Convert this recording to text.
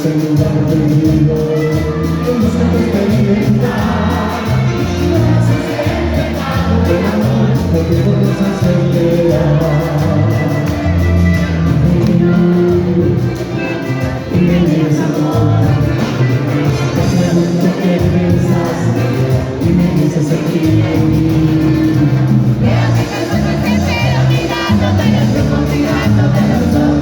ese lugar prohibido, en busca de esta libertad. No haces el pecado del amor, porque puedes hacerte amar. Y me dices amor, te pregunto qué piensas, y me dices aquí. Veo que te encuentras siempre olvidando, pero tú confiando de los dos.